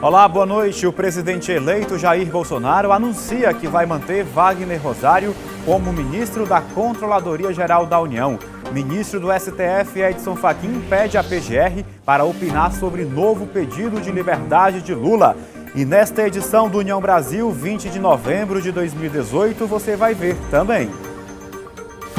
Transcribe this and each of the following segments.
Olá, boa noite. O presidente eleito Jair Bolsonaro anuncia que vai manter Wagner Rosário como ministro da Controladoria Geral da União. Ministro do STF, Edson Fachin, pede à PGR para opinar sobre novo pedido de liberdade de Lula. E nesta edição do União Brasil, 20 de novembro de 2018, você vai ver também.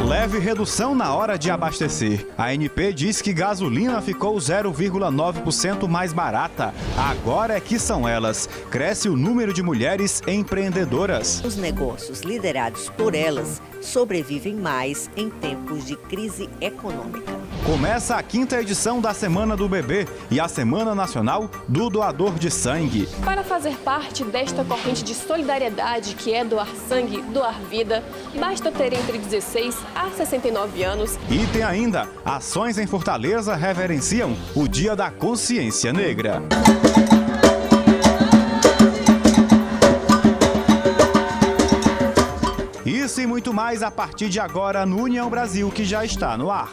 Leve redução na hora de abastecer. A ANP diz que gasolina ficou 0,9% mais barata. Agora é que são elas. Cresce o número de mulheres empreendedoras. Os negócios liderados por elas sobrevivem mais em tempos de crise econômica. Começa a 5ª edição da Semana do Bebê e a Semana Nacional do Doador de Sangue. Para fazer parte desta corrente de solidariedade que é doar sangue, doar vida, basta ter entre 16 a 69 anos. E tem ainda, ações em Fortaleza reverenciam o Dia da Consciência Negra. Isso e muito mais a partir de agora no União Brasil, que já está no ar.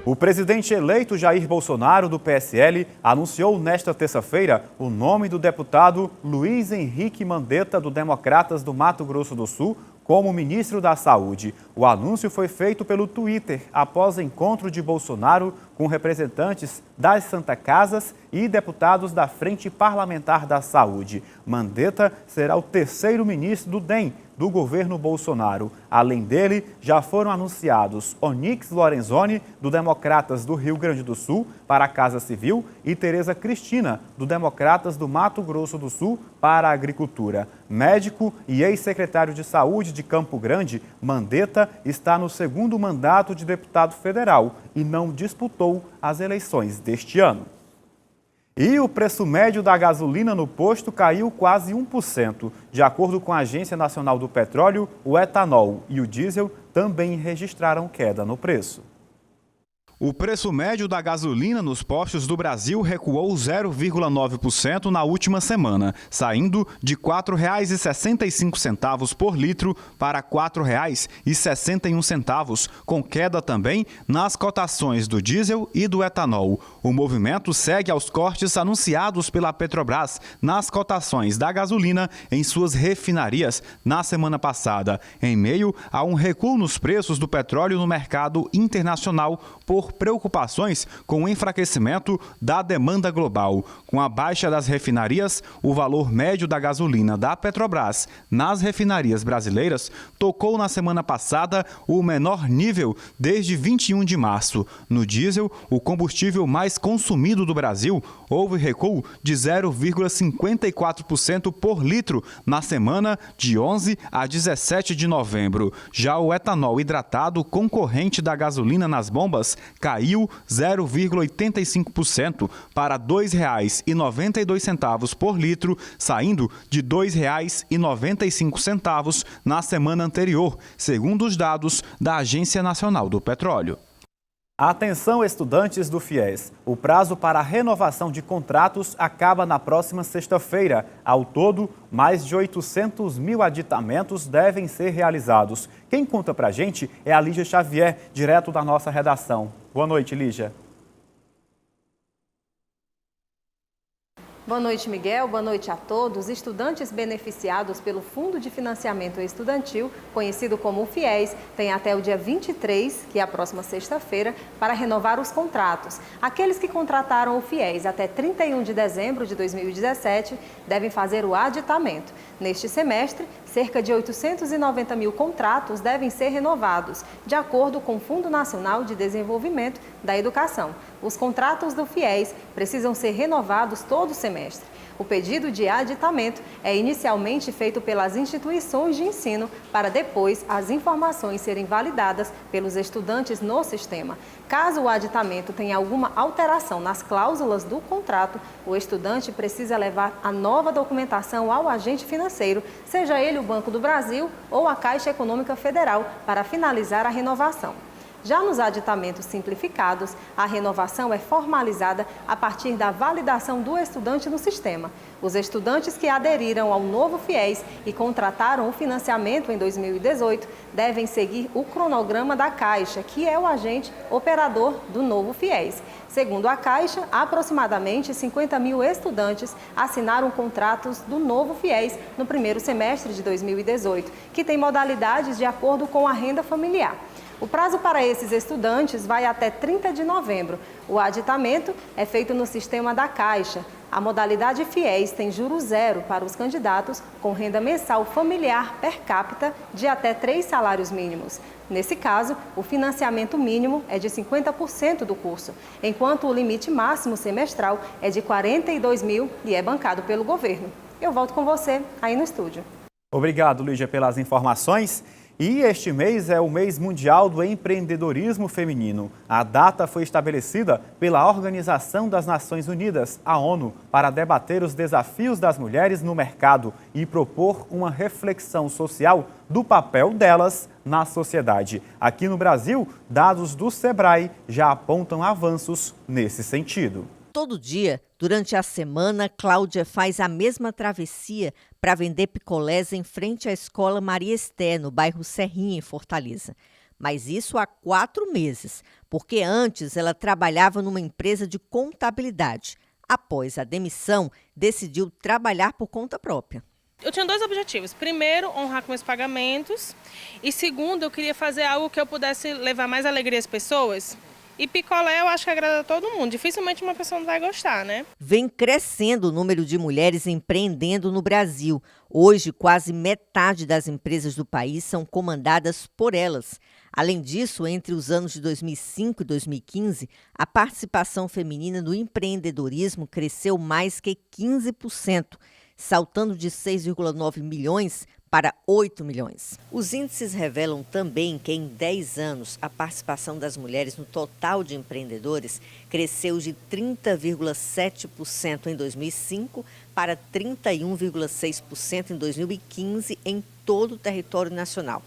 O presidente eleito Jair Bolsonaro, do PSL, anunciou nesta terça-feira o nome do deputado Luiz Henrique Mandetta, do Democratas do Mato Grosso do Sul, como ministro da Saúde. O anúncio foi feito pelo Twitter após encontro de Bolsonaro com representantes das Santa Casas e deputados da Frente Parlamentar da Saúde. Mandetta será o terceiro ministro do DEM do governo Bolsonaro. Além dele, já foram anunciados Onyx Lorenzoni, do Democratas do Rio Grande do Sul, para a Casa Civil, e Tereza Cristina, do Democratas do Mato Grosso do Sul, para a Agricultura. Médico e ex-secretário de Saúde de Campo Grande, Mandetta está no segundo mandato de deputado federal e não disputou as eleições deste ano. E o preço médio da gasolina no posto caiu quase 1%. De acordo com a Agência Nacional do Petróleo, o etanol e o diesel também registraram queda no preço. O preço médio da gasolina nos postos do Brasil recuou 0,9% na última semana, saindo de R$ 4,65 por litro para R$ 4,61, com queda também nas cotações do diesel e do etanol. O movimento segue aos cortes anunciados pela Petrobras nas cotações da gasolina em suas refinarias na semana passada, em meio a um recuo nos preços do petróleo no mercado internacional por preocupações com o enfraquecimento da demanda global. Com a baixa das refinarias, o valor médio da gasolina da Petrobras nas refinarias brasileiras tocou na semana passada o menor nível desde 21 de março. No diesel, o combustível mais consumido do Brasil, houve recuo de 0,54% por litro na semana de 11 a 17 de novembro. Já o etanol hidratado, concorrente da gasolina nas bombas, caiu 0,85% para R$ 2,92 por litro, saindo de R$ 2,95 na semana anterior, segundo os dados da Agência Nacional do Petróleo. Atenção, estudantes do FIES. O prazo para a renovação de contratos acaba na próxima sexta-feira. Ao todo, mais de 800 mil aditamentos devem ser realizados. Quem conta pra gente é a Lígia Xavier, direto da nossa redação. Boa noite, Lígia. Boa noite, Miguel. Boa noite a todos. Estudantes beneficiados pelo Fundo de Financiamento Estudantil, conhecido como o FIES, têm até o dia 23, que é a próxima sexta-feira, para renovar os contratos. Aqueles que contrataram o FIES até 31 de dezembro de 2017 devem fazer o aditamento. Neste semestre, cerca de 890 mil contratos devem ser renovados, de acordo com o Fundo Nacional de Desenvolvimento da Educação. Os contratos do FIES precisam ser renovados todo semestre. O pedido de aditamento é inicialmente feito pelas instituições de ensino para depois as informações serem validadas pelos estudantes no sistema. Caso o aditamento tenha alguma alteração nas cláusulas do contrato, o estudante precisa levar a nova documentação ao agente financeiro, seja ele o Banco do Brasil ou a Caixa Econômica Federal, para finalizar a renovação. Já nos aditamentos simplificados, a renovação é formalizada a partir da validação do estudante no sistema. Os estudantes que aderiram ao novo FIES e contrataram o financiamento em 2018 devem seguir o cronograma da Caixa, que é o agente operador do novo FIES. Segundo a Caixa, aproximadamente 50 mil estudantes assinaram contratos do novo FIES no primeiro semestre de 2018, que tem modalidades de acordo com a renda familiar. O prazo para esses estudantes vai até 30 de novembro. O aditamento é feito no sistema da Caixa. A modalidade FIES tem juros zero para os candidatos com renda mensal familiar per capita de até 3 salários mínimos. Nesse caso, o financiamento mínimo é de 50% do curso, enquanto o limite máximo semestral é de 42 mil e é bancado pelo governo. Eu volto com você aí no estúdio. Obrigado, Lígia, pelas informações. E este mês é o mês mundial do empreendedorismo feminino. A data foi estabelecida pela Organização das Nações Unidas, a ONU, para debater os desafios das mulheres no mercado e propor uma reflexão social do papel delas na sociedade. Aqui no Brasil, dados do Sebrae já apontam avanços nesse sentido. Todo dia, durante a semana, Cláudia faz a mesma travessia para vender picolés em frente à Escola Maria Esté, no bairro Serrinha, em Fortaleza. Mas isso há 4 meses, porque antes ela trabalhava numa empresa de contabilidade. Após a demissão, decidiu trabalhar por conta própria. Eu tinha 2 objetivos. Primeiro, honrar com meus pagamentos. E segundo, eu queria fazer algo que eu pudesse levar mais alegria às pessoas. E picolé eu acho que agrada a todo mundo. Dificilmente uma pessoa não vai gostar, né? Vem crescendo o número de mulheres empreendendo no Brasil. Hoje, quase metade das empresas do país são comandadas por elas. Além disso, entre os anos de 2005 e 2015, a participação feminina no empreendedorismo cresceu mais que 15%, saltando de 6,9 milhões para 8 milhões. Os índices revelam também que em 10 anos a participação das mulheres no total de empreendedores cresceu de 30,7% em 2005 para 31,6% em 2015 em todo o território nacional.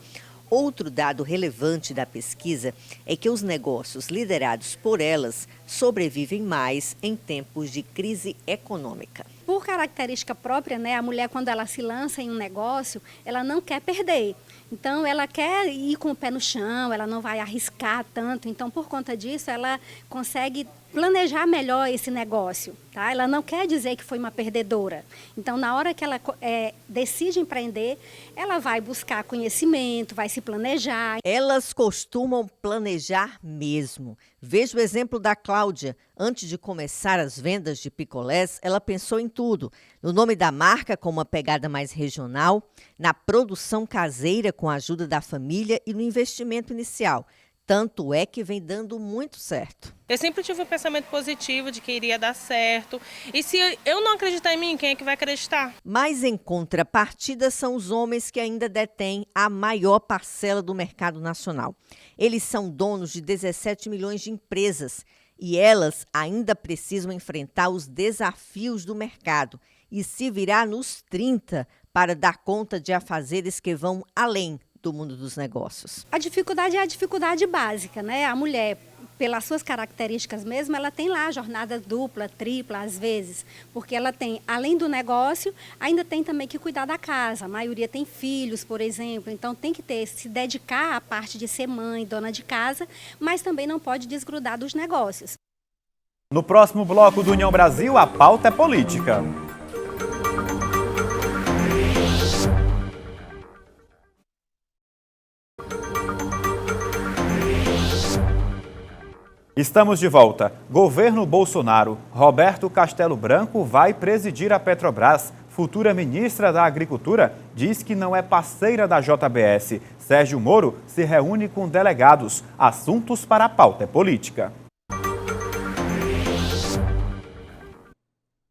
Outro dado relevante da pesquisa é que os negócios liderados por elas sobrevivem mais em tempos de crise econômica. Por característica própria, né, a mulher, quando ela se lança em um negócio, ela não quer perder. Então, ela quer ir com o pé no chão, ela não vai arriscar tanto. Então, por conta disso, ela consegue planejar melhor esse negócio, tá? Ela não quer dizer que foi uma perdedora. Então, na hora que ela decide empreender, ela vai buscar conhecimento, vai se planejar. Elas costumam planejar mesmo. Veja o exemplo da Cláudia. Antes de começar as vendas de picolés, ela pensou em tudo. No nome da marca, com uma pegada mais regional, na produção caseira com a ajuda da família e no investimento inicial. Tanto é que vem dando muito certo. Eu sempre tive um pensamento positivo de que iria dar certo. E se eu não acreditar em mim, quem é que vai acreditar? Mas em contrapartida são os homens que ainda detêm a maior parcela do mercado nacional. Eles são donos de 17 milhões de empresas e elas ainda precisam enfrentar os desafios do mercado e se virar nos 30 para dar conta de afazeres que vão além do mundo dos negócios. A dificuldade é a dificuldade básica, né? A mulher, pelas suas características mesmo, ela tem lá jornada dupla, tripla, às vezes, porque ela tem, além do negócio, ainda tem também que cuidar da casa. A maioria tem filhos, por exemplo, então tem que se dedicar à parte de ser mãe, dona de casa, mas também não pode desgrudar dos negócios. No próximo bloco do União Brasil, a pauta é política. Estamos de volta. Governo Bolsonaro. Roberto Castelo Branco vai presidir a Petrobras. Futura ministra da Agricultura diz que não é parceira da JBS. Sérgio Moro se reúne com delegados. Assuntos para a pauta é política.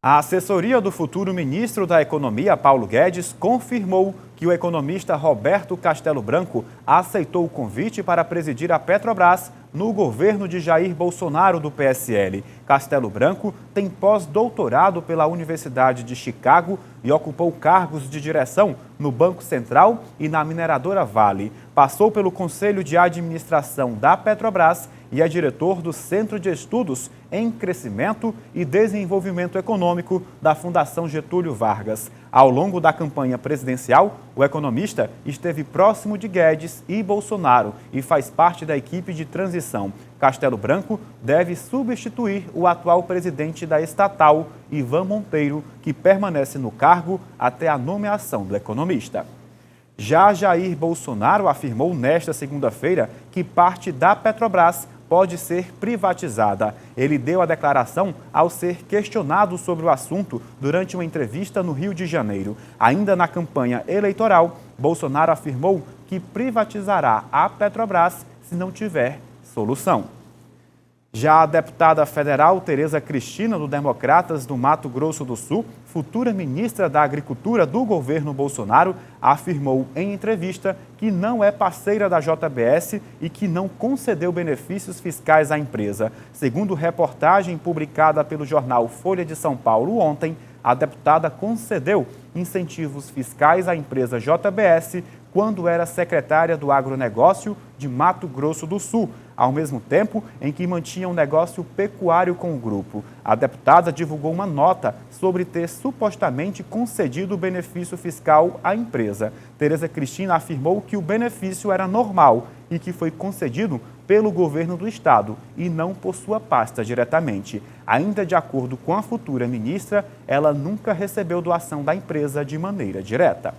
A assessoria do futuro ministro da Economia, Paulo Guedes, confirmou que o economista Roberto Castelo Branco aceitou o convite para presidir a Petrobras no governo de Jair Bolsonaro, do PSL. Castelo Branco tem pós-doutorado pela Universidade de Chicago e ocupou cargos de direção no Banco Central e na mineradora Vale. Passou pelo Conselho de Administração da Petrobras e é diretor do Centro de Estudos em Crescimento e Desenvolvimento Econômico da Fundação Getúlio Vargas. Ao longo da campanha presidencial, o economista esteve próximo de Guedes e Bolsonaro e faz parte da equipe de transição. Castelo Branco deve substituir o atual presidente da estatal, Ivan Monteiro, que permanece no cargo até a nomeação do economista. Já Jair Bolsonaro afirmou nesta segunda-feira que parte da Petrobras pode ser privatizada. Ele deu a declaração ao ser questionado sobre o assunto durante uma entrevista no Rio de Janeiro. Ainda na campanha eleitoral, Bolsonaro afirmou que privatizará a Petrobras se não tiver solução. Já a deputada federal Tereza Cristina, do Democratas do Mato Grosso do Sul, futura ministra da Agricultura do governo Bolsonaro, afirmou em entrevista que não é parceira da JBS e que não concedeu benefícios fiscais à empresa. Segundo reportagem publicada pelo jornal Folha de São Paulo ontem, a deputada concedeu incentivos fiscais à empresa JBS quando era secretária do Agronegócio de Mato Grosso do Sul, ao mesmo tempo em que mantinha um negócio pecuário com o grupo. A deputada divulgou uma nota sobre ter supostamente concedido o benefício fiscal à empresa. Tereza Cristina afirmou que o benefício era normal e que foi concedido pelo governo do estado e não por sua pasta diretamente. Ainda de acordo com a futura ministra, ela nunca recebeu doação da empresa de maneira direta.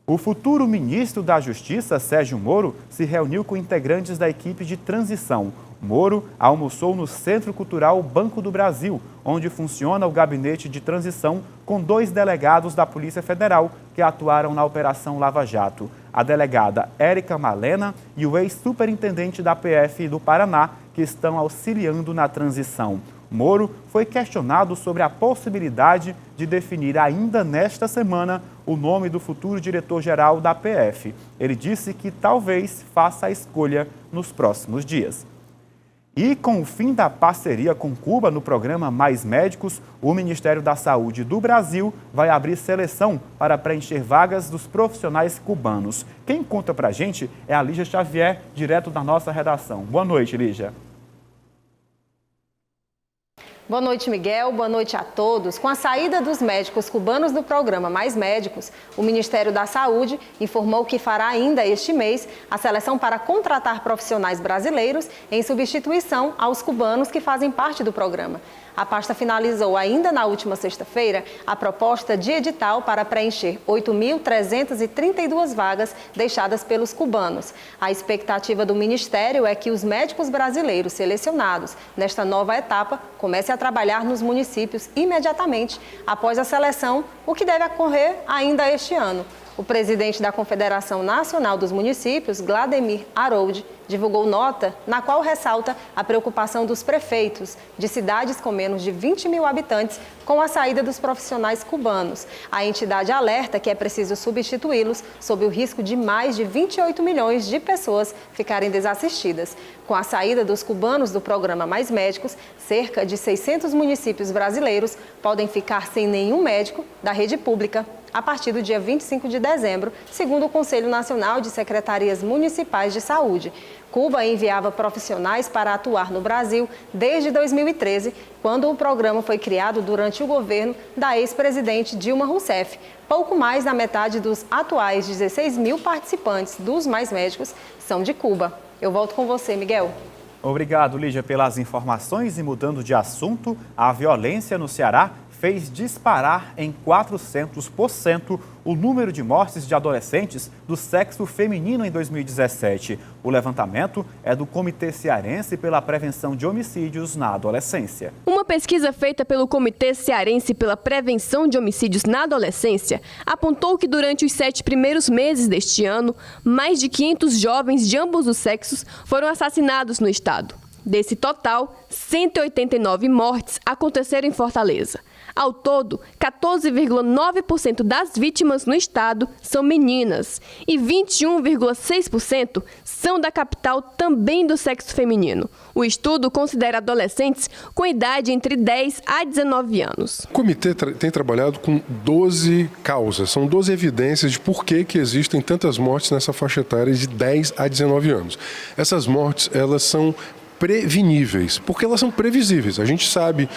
O futuro ministro da Justiça, Sérgio Moro, se reuniu com integrantes da equipe de transição. Moro almoçou no Centro Cultural Banco do Brasil, onde funciona o gabinete de transição com 2 delegados da Polícia Federal que atuaram na Operação Lava Jato. A delegada Érica Malena e o ex-superintendente da PF do Paraná, que estão auxiliando na transição. Moro foi questionado sobre a possibilidade de definir ainda nesta semana o nome do futuro diretor-geral da PF. Ele disse que talvez faça a escolha nos próximos dias. E com o fim da parceria com Cuba no programa Mais Médicos, o Ministério da Saúde do Brasil vai abrir seleção para preencher vagas dos profissionais cubanos. Quem conta pra gente é a Lígia Xavier, direto da nossa redação. Boa noite, Lígia. Boa noite, Miguel. Boa noite a todos. Com a saída dos médicos cubanos do programa Mais Médicos, o Ministério da Saúde informou que fará ainda este mês a seleção para contratar profissionais brasileiros em substituição aos cubanos que fazem parte do programa. A pasta finalizou ainda na última sexta-feira a proposta de edital para preencher 8.332 vagas deixadas pelos cubanos. A expectativa do Ministério é que os médicos brasileiros selecionados nesta nova etapa comecem a trabalhar nos municípios imediatamente após a seleção, o que deve ocorrer ainda este ano. O presidente da Confederação Nacional dos Municípios, Glademir Harold, divulgou nota na qual ressalta a preocupação dos prefeitos de cidades com menos de 20 mil habitantes com a saída dos profissionais cubanos. A entidade alerta que é preciso substituí-los sob o risco de mais de 28 milhões de pessoas ficarem desassistidas. Com a saída dos cubanos do programa Mais Médicos, cerca de 600 municípios brasileiros podem ficar sem nenhum médico da rede pública a partir do dia 25 de dezembro, segundo o Conselho Nacional de Secretarias Municipais de Saúde. Cuba enviava profissionais para atuar no Brasil desde 2013, quando o programa foi criado durante o governo da ex-presidente Dilma Rousseff. Pouco mais da metade dos atuais 16 mil participantes dos Mais Médicos são de Cuba. Eu volto com você, Miguel. Obrigado, Lígia, pelas informações. E mudando de assunto, a violência no Ceará fez disparar em 400% o número de mortes de adolescentes do sexo feminino em 2017. O levantamento é do Comitê Cearense pela Prevenção de Homicídios na Adolescência. Uma pesquisa feita pelo Comitê Cearense pela Prevenção de Homicídios na Adolescência apontou que durante os 7 primeiros meses deste ano, mais de 500 jovens de ambos os sexos foram assassinados no estado. Desse total, 189 mortes aconteceram em Fortaleza. Ao todo, 14,9% das vítimas no estado são meninas e 21,6% são da capital, também do sexo feminino. O estudo considera adolescentes com idade entre 10 a 19 anos. O comitê tem trabalhado com 12 causas, são 12 evidências de por que existem tantas mortes nessa faixa etária de 10 a 19 anos. Essas mortes, elas são preveníveis, porque elas são previsíveis. A gente sabe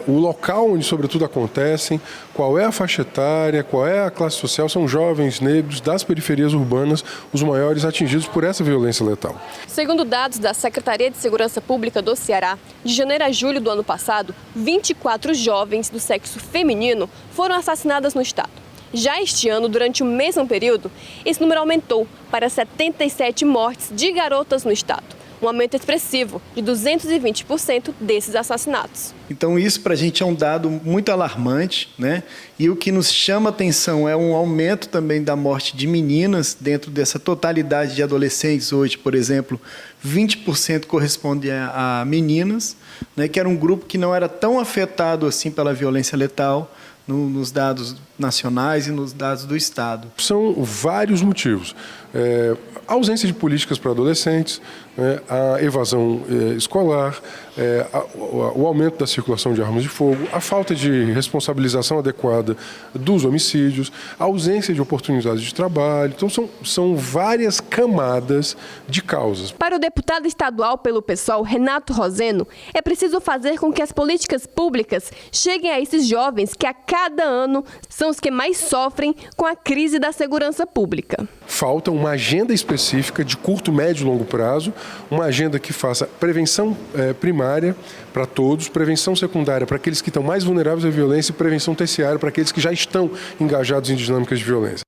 o local onde, sobretudo, acontecem, qual é a faixa etária, qual é a classe social, são jovens negros das periferias urbanas os maiores atingidos por essa violência letal. Segundo dados da Secretaria de Segurança Pública do Ceará, de janeiro a julho do ano passado, 24 jovens do sexo feminino foram assassinadas no estado. Já este ano, durante o mesmo período, esse número aumentou para 77 mortes de garotas no estado. Um aumento expressivo de 220% desses assassinatos. Então isso para a gente é um dado muito alarmante, né? E o que nos chama atenção é um aumento também da morte de meninas dentro dessa totalidade de adolescentes. Hoje, por exemplo, 20% corresponde a meninas, né? Que era um grupo que não era tão afetado assim pela violência letal nos dados nacionais e nos dados do Estado. São vários motivos. A ausência de políticas para adolescentes, a evasão escolar, o aumento da circulação de armas de fogo, a falta de responsabilização adequada dos homicídios, a ausência de oportunidades de trabalho. Então, são várias camadas de causas. Para o deputado estadual pelo PSOL, Renato Roseno, é preciso fazer com que as políticas públicas cheguem a esses jovens que a cada ano são os que mais sofrem com a crise da segurança pública. Falta uma agenda específica de curto, médio e longo prazo, uma agenda que faça prevenção primária para todos, prevenção secundária para aqueles que estão mais vulneráveis à violência e prevenção terciária para aqueles que já estão engajados em dinâmicas de violência.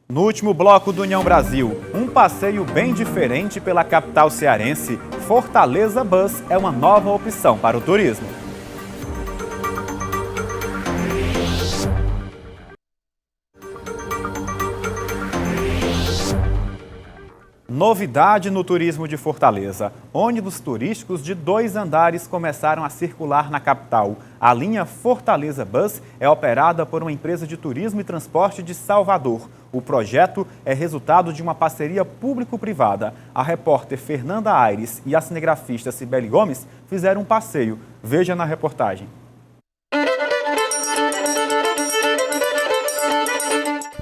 No último bloco do União Brasil, um passeio bem diferente pela capital cearense, Fortaleza Bus é uma nova opção para o turismo. Novidade no turismo de Fortaleza. Ônibus turísticos de 2 andares começaram a circular na capital. A linha Fortaleza Bus é operada por uma empresa de turismo e transporte de Salvador. O projeto é resultado de uma parceria público-privada. A repórter Fernanda Aires e a cinegrafista Cibele Gomes fizeram um passeio. Veja na reportagem.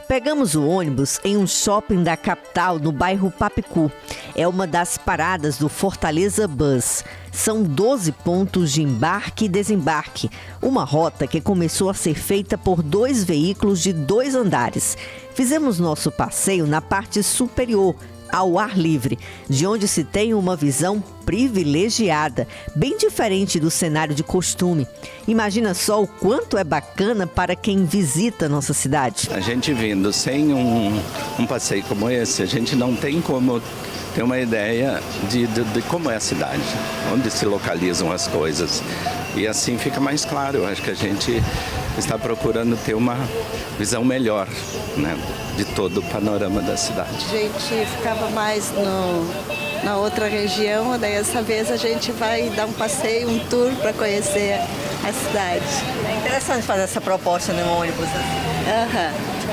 Pegamos o ônibus em um shopping da capital, no bairro Papicu. É uma das paradas do Fortaleza Bus. São 12 pontos de embarque e desembarque. Uma rota que começou a ser feita por 2 veículos de 2 andares. Fizemos nosso passeio na parte superior, ao ar livre, de onde se tem uma visão privilegiada, bem diferente do cenário de costume. Imagina só o quanto é bacana para quem visita nossa cidade. A gente vindo sem um passeio como esse, a gente não tem como ter uma ideia de como é a cidade, onde se localizam as coisas. E assim fica mais claro. Eu acho que a gente está procurando ter uma visão melhor, né, de todo o panorama da cidade. A gente ficava mais na outra região, daí essa vez a gente vai dar um passeio, um tour para conhecer a cidade. É interessante fazer essa proposta no ônibus.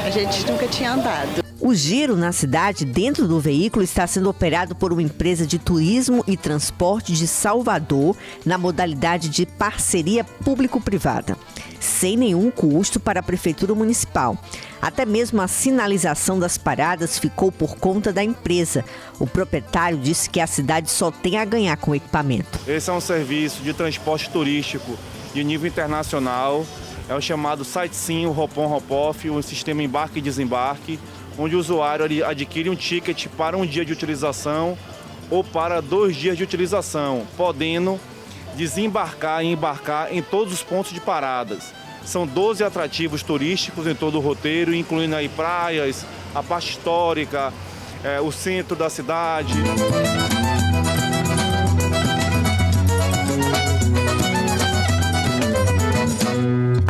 A gente nunca tinha andado. O giro na cidade dentro do veículo está sendo operado por uma empresa de turismo e transporte de Salvador, na modalidade de parceria público-privada, sem nenhum custo para a Prefeitura Municipal. Até mesmo a sinalização das paradas ficou por conta da empresa. O proprietário disse que a cidade só tem a ganhar com o equipamento. Esse é um serviço de transporte turístico de nível internacional. É o chamado Sightseeing, o Hop-on, Hop-off, o sistema embarque e desembarque, onde o usuário adquire um ticket para um dia de utilização ou para 2 dias de utilização, podendo desembarcar e embarcar em todos os pontos de paradas. São 12 atrativos turísticos em todo o roteiro, incluindo aí praias, a parte histórica, o centro da cidade.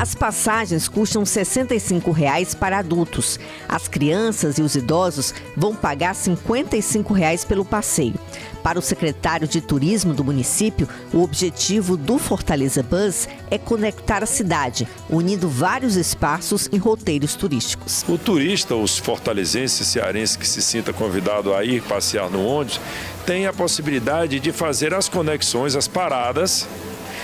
As passagens custam R$ 65,00 para adultos. As crianças e os idosos vão pagar R$ 55,00 pelo passeio. Para o secretário de Turismo do município, o objetivo do Fortaleza Bus é conectar a cidade, unindo vários espaços em roteiros turísticos. O turista, os fortalezenses, cearenses que se sinta convidado a ir passear no ônibus, tem a possibilidade de fazer as conexões, as paradas,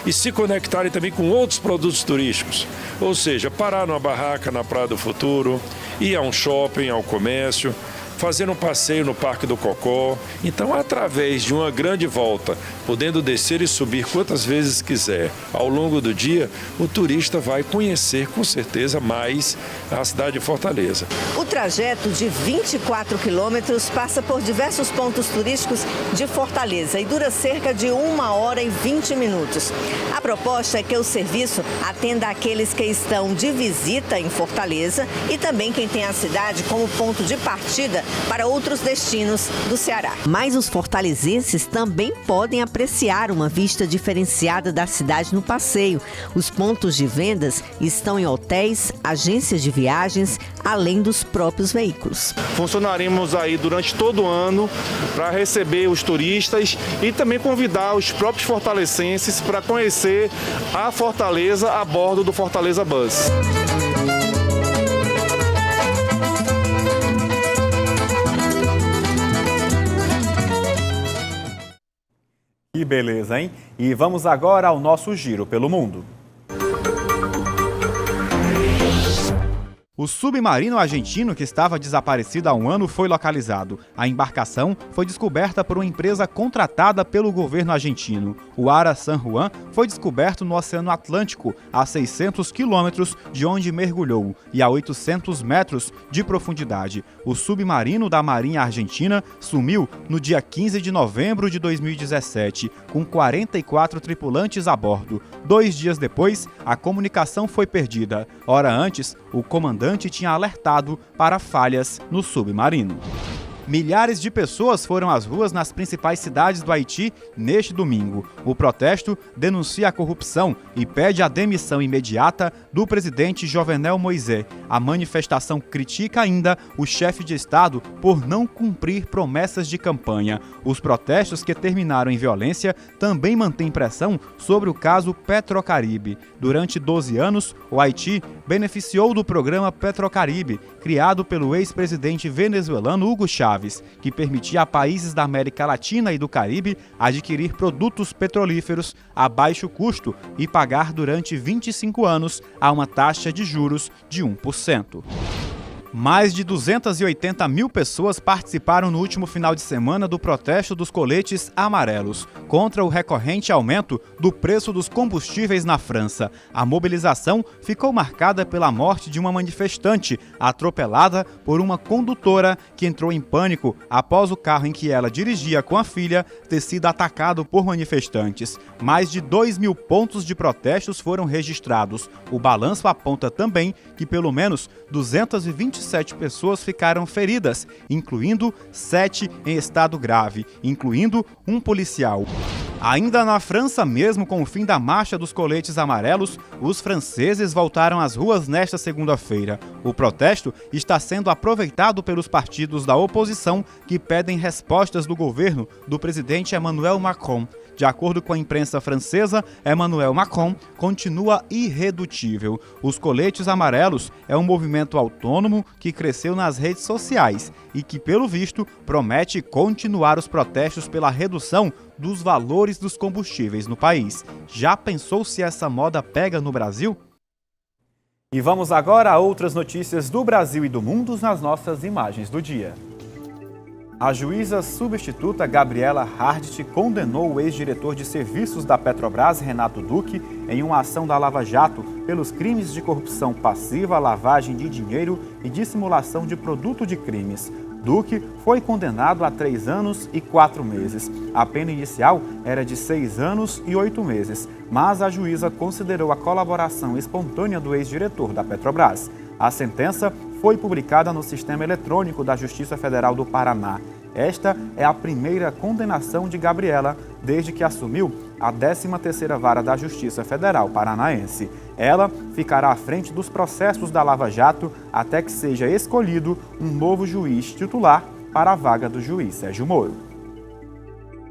e se conectarem também com outros produtos turísticos. Ou seja, parar numa barraca na Praia do Futuro, ir a um shopping, ao comércio, fazer um passeio no Parque do Cocó. Então, através de uma grande volta, podendo descer e subir quantas vezes quiser ao longo do dia, o turista vai conhecer com certeza mais a cidade de Fortaleza. O trajeto de 24 quilômetros passa por diversos pontos turísticos de Fortaleza e dura cerca de 1 hora e 20 minutos. A proposta é que o serviço atenda aqueles que estão de visita em Fortaleza e também quem tem a cidade como ponto de partida para outros destinos do Ceará. Mas os fortalezenses também podem apreciar uma vista diferenciada da cidade no passeio. Os pontos de vendas estão em hotéis, agências de viagens, além dos próprios veículos. Funcionaremos aí durante todo o ano para receber os turistas e também convidar os próprios fortalecenses para conhecer a Fortaleza a bordo do Fortaleza Bus. Que beleza, hein? E vamos agora ao nosso giro pelo mundo. O submarino argentino que estava desaparecido há um ano foi localizado. A embarcação foi descoberta por uma empresa contratada pelo governo argentino. O Ara San Juan foi descoberto no Oceano Atlântico, a 600 quilômetros de onde mergulhou e a 800 metros de profundidade. O submarino da Marinha Argentina sumiu no dia 15 de novembro de 2017, com 44 tripulantes a bordo. 2 dias depois, a comunicação foi perdida. Hora antes, o comandante tinha alertado para falhas no submarino. Milhares de pessoas foram às ruas nas principais cidades do Haiti neste domingo. O protesto denuncia a corrupção e pede a demissão imediata do presidente Jovenel Moïse. A manifestação critica ainda o chefe de Estado por não cumprir promessas de campanha. Os protestos, que terminaram em violência, também mantêm pressão sobre o caso Petrocaribe. Durante 12 anos, o Haiti beneficiou do programa Petrocaribe, criado pelo ex-presidente venezuelano Hugo Chávez, que permitia a países da América Latina e do Caribe adquirir produtos petrolíferos a baixo custo e pagar durante 25 anos a uma taxa de juros de 1%. Mais de 280 mil pessoas participaram no último final de semana do protesto dos coletes amarelos contra o recorrente aumento do preço dos combustíveis na França. A mobilização ficou marcada pela morte de uma manifestante atropelada por uma condutora que entrou em pânico após o carro em que ela dirigia com a filha ter sido atacado por manifestantes. Mais de 2.000 pontos de protestos foram registrados. O balanço aponta também que pelo menos 227 pessoas ficaram feridas, incluindo 7 em estado grave, incluindo um policial. Ainda na França, mesmo com o fim da marcha dos coletes amarelos, os franceses voltaram às ruas nesta segunda-feira. O protesto está sendo aproveitado pelos partidos da oposição que pedem respostas do governo do presidente Emmanuel Macron. De acordo com a imprensa francesa, Emmanuel Macron continua irredutível. Os coletes amarelos é um movimento autônomo que cresceu nas redes sociais e que, pelo visto, promete continuar os protestos pela redução dos valores dos combustíveis no país. Já pensou se essa moda pega no Brasil? E vamos agora a outras notícias do Brasil e do mundo nas nossas imagens do dia. A juíza substituta Gabriela Hardt condenou o ex-diretor de serviços da Petrobras, Renato Duque, em uma ação da Lava Jato pelos crimes de corrupção passiva, lavagem de dinheiro e dissimulação de produto de crimes. Duque foi condenado a 3 anos e 4 meses. A pena inicial era de 6 anos e 8 meses, mas a juíza considerou a colaboração espontânea do ex-diretor da Petrobras. A sentença foi publicada no Sistema Eletrônico da Justiça Federal do Paraná. Esta é a primeira condenação de Gabriela desde que assumiu a 13ª Vara da Justiça Federal Paranaense. Ela ficará à frente dos processos da Lava Jato até que seja escolhido um novo juiz titular para a vaga do juiz Sérgio Moro.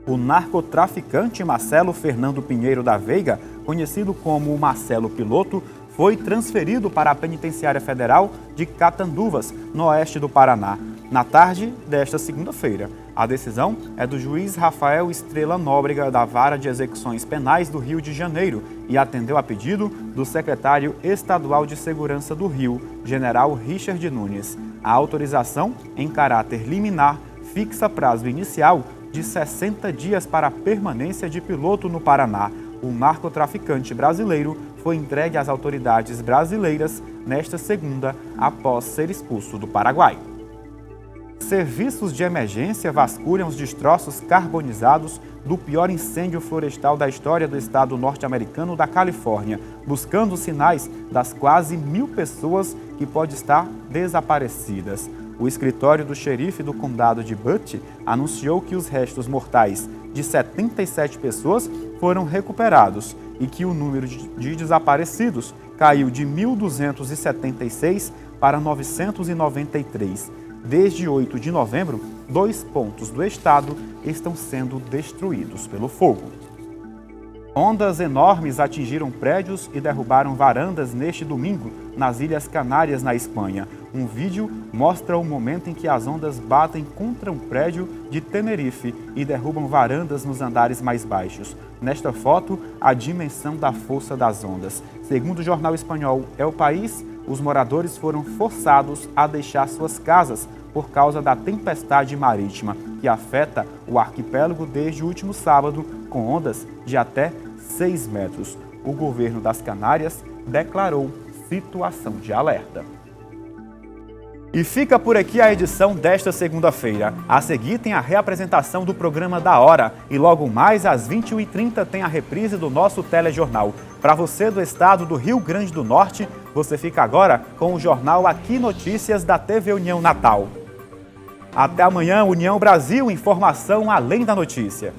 O narcotraficante Marcelo Fernando Pinheiro da Veiga, conhecido como Marcelo Piloto, foi transferido para a Penitenciária Federal de Catanduvas, no oeste do Paraná, na tarde desta segunda-feira. A decisão é do juiz Rafael Estrela Nóbrega, da Vara de Execuções Penais do Rio de Janeiro, e atendeu a pedido do secretário estadual de Segurança do Rio, general Richard Nunes. A autorização, em caráter liminar, fixa prazo inicial de 60 dias para a permanência de Piloto no Paraná. O narcotraficante brasileiro foi entregue às autoridades brasileiras nesta segunda, após ser expulso do Paraguai. Serviços de emergência vasculham os destroços carbonizados do pior incêndio florestal da história do estado norte-americano da Califórnia, buscando sinais das quase 1.000 pessoas que podem estar desaparecidas. O escritório do xerife do condado de Butte anunciou que os restos mortais de 77 pessoas foram recuperados e que o número de desaparecidos caiu de 1.276 para 993. Desde 8 de novembro, 2 pontos do estado estão sendo destruídos pelo fogo. Ondas enormes atingiram prédios e derrubaram varandas neste domingo nas Ilhas Canárias, na Espanha. Um vídeo mostra o momento em que as ondas batem contra um prédio de Tenerife e derrubam varandas nos andares mais baixos. Nesta foto, a dimensão da força das ondas. Segundo o jornal espanhol El País, os moradores foram forçados a deixar suas casas por causa da tempestade marítima, que afeta o arquipélago desde o último sábado, com ondas de até 6 metros. O governo das Canárias declarou situação de alerta. E fica por aqui a edição desta segunda-feira. A seguir tem a reapresentação do programa da Hora e logo mais às 21h30 tem a reprise do nosso telejornal. Para você do estado do Rio Grande do Norte, você fica agora com o jornal Aqui Notícias da TV União Natal. Até amanhã, União Brasil, informação além da notícia.